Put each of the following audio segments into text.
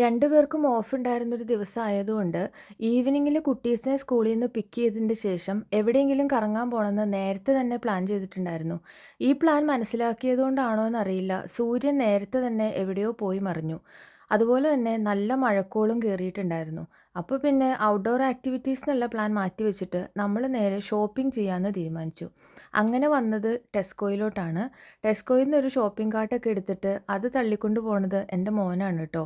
രണ്ടുപേർക്കും ഓഫ് ഉണ്ടായിരുന്നൊരു ദിവസം ആയതുകൊണ്ട് ഈവനിങ്ങിൽ കുട്ടീസിനെ സ്കൂളിൽ നിന്ന് പിക്ക് ചെയ്തതിന് ശേഷം എവിടെയെങ്കിലും കറങ്ങാൻ പോകണമെന്ന് നേരത്തെ തന്നെ പ്ലാൻ ചെയ്തിട്ടുണ്ടായിരുന്നു. ഈ പ്ലാൻ മനസ്സിലാക്കിയതുകൊണ്ടാണോ എന്നറിയില്ല, സൂര്യൻ നേരത്തെ തന്നെ എവിടെയോ പോയി മറിഞ്ഞു. അതുപോലെ തന്നെ നല്ല മഴക്കോളും കയറിയിട്ടുണ്ടായിരുന്നു. അപ്പോൾ പിന്നെ ഔട്ട്ഡോർ ആക്ടിവിറ്റീസ് എന്നുള്ള പ്ലാൻ മാറ്റി വെച്ചിട്ട് നമ്മൾ നേരെ ഷോപ്പിംഗ് ചെയ്യാമെന്ന് തീരുമാനിച്ചു. അങ്ങനെ വന്നത് ടെസ്കോയിലോട്ടാണ്. ടെസ്കോയിൽ നിന്ന് ഒരു ഷോപ്പിംഗ് കാർട്ടൊക്കെ എടുത്തിട്ട് അത് തള്ളിക്കൊണ്ട് പോണത് എൻ്റെ മോനാണ് കേട്ടോ.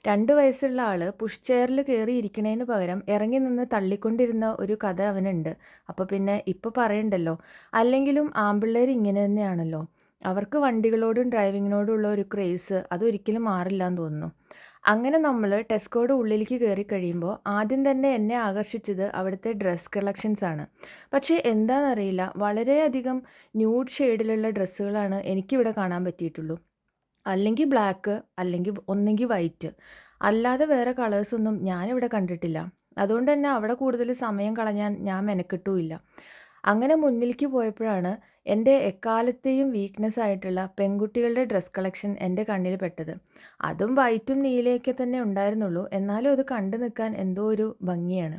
2 വയസ്സുള്ള ആള് പുഷ് ചെയറിൽ കയറി ഇരിക്കണേന് പകരം ഇറങ്ങി നിന്ന് തള്ളിക്കൊണ്ടിരുന്ന ഒരു കഥ അവനുണ്ട്. അപ്പോൾ പിന്നെ ഇപ്പൊ പറയണ്ടല്ലോ. അല്ലെങ്കിലും ആമ്പിള്ളേര് ഇങ്ങനെ തന്നെയാണല്ലോ. അവർക്ക് വണ്ടികളോടും ഡ്രൈവിങ്ങിനോടും ഉള്ള ഒരു ക്രേസ് അതൊരിക്കലും മാറില്ലാന്ന് തോന്നുന്നു. അങ്ങനെ നമ്മൾ ടെസ്കോയുടെ ഉള്ളിലേക്ക് കയറി കഴിയുമ്പോൾ ആദ്യം തന്നെ എന്നെ ആകർഷിച്ചത് അവിടുത്തെ ഡ്രസ് കളക്ഷൻസ് ആണ്. പക്ഷേ എന്താണെന്നറിയില്ല, വളരെയധികം ന്യൂഡ് ഷെയ്ഡിലുള്ള ഡ്രസ്സുകളാണ് എനിക്കിവിടെ കാണാൻ പറ്റിയിട്ടുള്ളൂ. അല്ലെങ്കിൽ ബ്ലാക്ക്, അല്ലെങ്കിൽ ഒന്നെങ്കിൽ വൈറ്റ്. അല്ലാതെ വേറെ കളേഴ്സൊന്നും ഞാനിവിടെ കണ്ടിട്ടില്ല. അതുകൊണ്ട് തന്നെ അവിടെ കൂടുതൽ സമയം കളയാൻ ഞാൻ മെനക്കെട്ടുമില്ല. അങ്ങനെ മുന്നിലേക്ക് പോയപ്പോഴാണ് എൻ്റെ എക്കാലത്തെയും വീക്ക്നെസ് ആയിട്ടുള്ള പെൺകുട്ടികളുടെ ഡ്രസ് കളക്ഷൻ എൻ്റെ കണ്ണിൽ പെട്ടത്. അതും വൈറ്റും നീലയൊക്കെ തന്നെ ഉണ്ടായിരുന്നുള്ളൂ. എന്നാലും അത് കണ്ടു നിൽക്കാൻ എന്തോ ഒരു ഭംഗിയാണ്.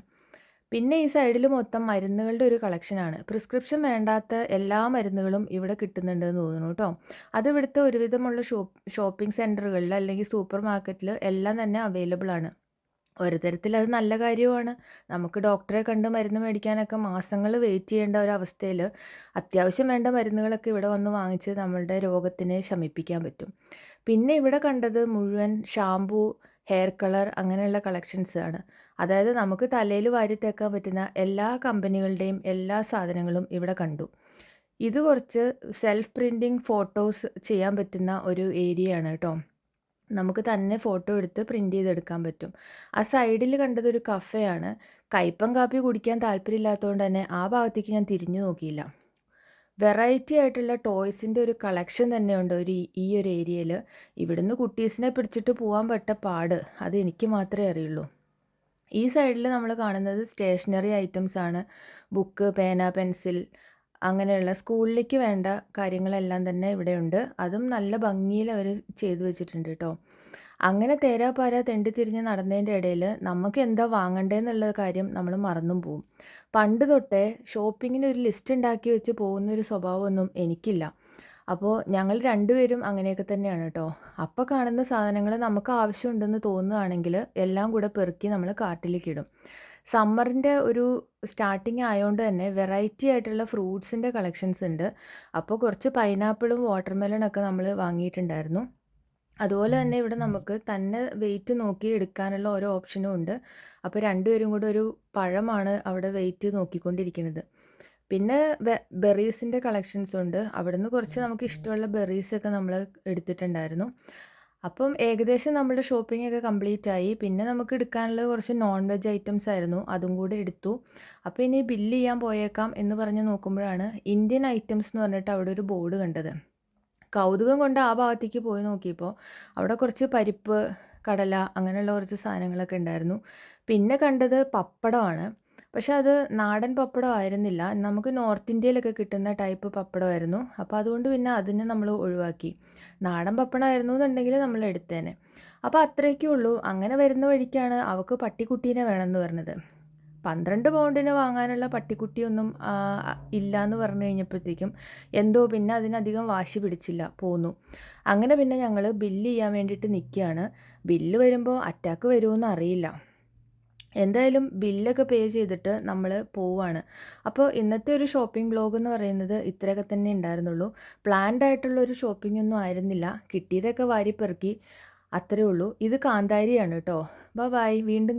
പിന്നെ ഈ സൈഡിൽ മൊത്തം മരുന്നുകളുടെ ഒരു കളക്ഷനാണ്. പ്രിസ്ക്രിപ്ഷൻ വേണ്ടാത്ത എല്ലാ മരുന്നുകളും ഇവിടെ കിട്ടുന്നുണ്ടെന്ന് തോന്നുന്നു കേട്ടോ. അത് ഇവിടുത്തെ ഒരുവിധമുള്ള ഷോപ്പിംഗ് സെൻറ്ററുകളിൽ അല്ലെങ്കിൽ സൂപ്പർ മാർക്കറ്റിൽ എല്ലാം തന്നെ അവൈലബിൾ ആണ്. ഒരു തരത്തിൽ അത് നല്ല കാര്യവുമാണ്. നമുക്ക് ഡോക്ടറെ കണ്ട് മരുന്ന് മേടിക്കാനൊക്കെ മാസങ്ങൾ വെയിറ്റ് ചെയ്യേണ്ട ഒരവസ്ഥയിൽ അത്യാവശ്യം വേണ്ട മരുന്നുകളൊക്കെ ഇവിടെ വന്ന് വാങ്ങിച്ച് നമ്മളുടെ രോഗത്തിനെ ശമിപ്പിക്കാൻ പറ്റും. പിന്നെ ഇവിടെ കണ്ടത് മുഴുവൻ ഷാംപൂ, ഹെയർ കളർ അങ്ങനെയുള്ള കളക്ഷൻസ് ആണ്. അതായത് നമുക്ക് തലയിൽ വാരി തേക്കാൻ പറ്റുന്ന എല്ലാ കമ്പനികളുടെയും എല്ലാ സാധനങ്ങളും ഇവിടെ കണ്ടു. ഇത് കുറച്ച് സെൽഫ് പ്രിൻറ്റിംഗ് ഫോട്ടോസ് ചെയ്യാൻ പറ്റുന്ന ഒരു ഏരിയയാണ് കേട്ടോ. നമുക്ക് തന്നെ ഫോട്ടോ എടുത്ത് പ്രിൻ്റ് ചെയ്തെടുക്കാൻ പറ്റും. ആ സൈഡിൽ കണ്ടത് ഒരു കഫേയാണ്. കയ്പ്പൻ കാപ്പി കുടിക്കാൻ താല്പര്യമില്ലാത്തതുകൊണ്ട് തന്നെ ആ ഭാഗത്തേക്ക് ഞാൻ തിരിഞ്ഞു നോക്കിയില്ല. വെറൈറ്റി ആയിട്ടുള്ള ടോയ്സിൻ്റെ ഒരു കളക്ഷൻ തന്നെയുണ്ട് ഈ ഒരു ഏരിയയിൽ. ഇവിടുന്ന് കുട്ടീസിനെ പിടിച്ചിട്ട് പോകാൻ പെട്ട പാട് അത് എനിക്ക് മാത്രമേ അറിയുള്ളൂ. ഈ സൈഡിൽ നമ്മൾ കാണുന്നത് സ്റ്റേഷനറി ഐറ്റംസ് ആണ്. ബുക്ക്, പേന, പെൻസിൽ അങ്ങനെയുള്ള സ്കൂളിലേക്ക് വേണ്ട കാര്യങ്ങളെല്ലാം തന്നെ ഇവിടെയുണ്ട്. അതും നല്ല ഭംഗിയിൽ അവർ ചെയ്തു വെച്ചിട്ടുണ്ട് കേട്ടോ. അങ്ങനെ തേരാപാര തെണ്ടി തിരിഞ്ഞ് നടന്നതിൻ്റെ ഇടയിൽ നമുക്ക് എന്താ വാങ്ങണ്ടേന്നുള്ള കാര്യം നമ്മൾ മറന്നും പോവും. പണ്ട് തൊട്ടേ ഷോപ്പിങ്ങിന് ഒരു ലിസ്റ്റ് ഉണ്ടാക്കി വെച്ച് പോകുന്നൊരു സ്വഭാവമൊന്നും എനിക്കില്ല. അപ്പോൾ ഞങ്ങൾ രണ്ടുപേരും അങ്ങനെയൊക്കെ തന്നെയാണ് കേട്ടോ. അപ്പോൾ കാണുന്ന സാധനങ്ങൾ നമുക്ക് ആവശ്യമുണ്ടെന്ന് തോന്നുകയാണെങ്കിൽ എല്ലാം കൂടെ പെറുക്കി നമ്മൾ കാർട്ടിലേക്ക് ഇടും. സമ്മറിൻ്റെ ഒരു സ്റ്റാർട്ടിങ് ആയതുകൊണ്ട് തന്നെ വെറൈറ്റി ആയിട്ടുള്ള ഫ്രൂട്ട്സിൻ്റെ കളക്ഷൻസ് ഉണ്ട്. അപ്പോൾ കുറച്ച് പൈനാപ്പിളും വാട്ടർമെലണൊക്കെ നമ്മൾ വാങ്ങിയിട്ടുണ്ടായിരുന്നു. അതുപോലെ തന്നെ ഇവിടെ നമുക്ക് തന്നെ വെയിറ്റ് നോക്കി എടുക്കാനുള്ള ഓരോ ഓപ്ഷനും ഉണ്ട്. അപ്പോൾ രണ്ടുപേരും കൂടെ ഒരു പഴമാണ് അവിടെ വെയിറ്റ് നോക്കിക്കൊണ്ടിരിക്കുന്നത്. പിന്നെ ബെറീസിൻ്റെ കളക്ഷൻസ് ഉണ്ട്. അവിടുന്ന് കുറച്ച് നമുക്ക് ഇഷ്ടമുള്ള ബെറീസൊക്കെ നമ്മൾ എടുത്തിട്ടുണ്ടായിരുന്നു. അപ്പം ഏകദേശം നമ്മുടെ ഷോപ്പിംഗ് ഒക്കെ കംപ്ലീറ്റ് ആയി. പിന്നെ നമുക്ക് എടുക്കാനുള്ളത് കുറച്ച് നോൺ വെജ് ഐറ്റംസ് ആയിരുന്നു. അതും കൂടി എടുത്തു. അപ്പോൾ ഇനി ബില്ല് ചെയ്യാൻ പോയേക്കാം എന്ന് പറഞ്ഞ് നോക്കുമ്പോഴാണ് ഇന്ത്യൻ ഐറ്റംസ് എന്ന് പറഞ്ഞിട്ട് അവിടെ ഒരു ബോർഡ് കണ്ടത്. കൗതുകം കൊണ്ട് ആ ഭാഗത്തേക്ക് പോയി നോക്കിയപ്പോൾ അവിടെ കുറച്ച് പരിപ്പ്, കടല അങ്ങനെയുള്ള കുറച്ച് സാധനങ്ങളൊക്കെ ഉണ്ടായിരുന്നു. പിന്നെ കണ്ടത് പപ്പടമാണ്. പക്ഷെ അത് നാടൻ പപ്പടം ആയിരുന്നില്ല. നമുക്ക് നോർത്ത് ഇന്ത്യയിലൊക്കെ കിട്ടുന്ന ടൈപ്പ് പപ്പടമായിരുന്നു. അപ്പോൾ അതുകൊണ്ട് പിന്നെ അതിനെ നമ്മൾ ഒഴിവാക്കി. നാടൻ പപ്പടമായിരുന്നു എന്നുണ്ടെങ്കിൽ നമ്മൾ എടുത്തേനെ. അപ്പോൾ അത്രയൊക്കെ ഉള്ളൂ. അങ്ങനെ വരുന്ന വഴിക്കാണ് അവൾക്ക് പട്ടിക്കുട്ടീനെ വേണമെന്ന് പറഞ്ഞത്. 12 പൗണ്ടിന് വാങ്ങാനുള്ള പട്ടിക്കുട്ടിയൊന്നും ഇല്ല എന്ന് പറഞ്ഞു കഴിഞ്ഞപ്പോഴത്തേക്കും എന്തോ പിന്നെ അതിനധികം വാശി പിടിച്ചില്ല, പോന്നു. അങ്ങനെ പിന്നെ ഞങ്ങൾ ബില്ല് ചെയ്യാൻ വേണ്ടിയിട്ട് നിൽക്കുകയാണ്. ബില്ല് വരുമ്പോൾ അറ്റാക്ക് വരുമോയെന്ന് അറിയില്ല. എന്തായാലും ബില്ലൊക്കെ പേ ചെയ്തിട്ട് നമ്മൾ പോവുകയാണ്. അപ്പോൾ ഇന്നത്തെ ഒരു ഷോപ്പിംഗ് വ്ലോഗ് എന്ന് പറയുന്നത് ഇത്രയൊക്കെ തന്നെ ഉണ്ടായിരുന്നുള്ളൂ. പ്ലാൻഡ് ആയിട്ടുള്ള ഒരു ഷോപ്പിംഗ് ഒന്നും ആയിരുന്നില്ല. കിട്ടിയതൊക്കെ വാരിപ്പെറുക്കി, അത്രയേ ഉള്ളൂ. ഇത് കാന്താരിയാണ് കേട്ടോ. ബൈ. വീണ്ടും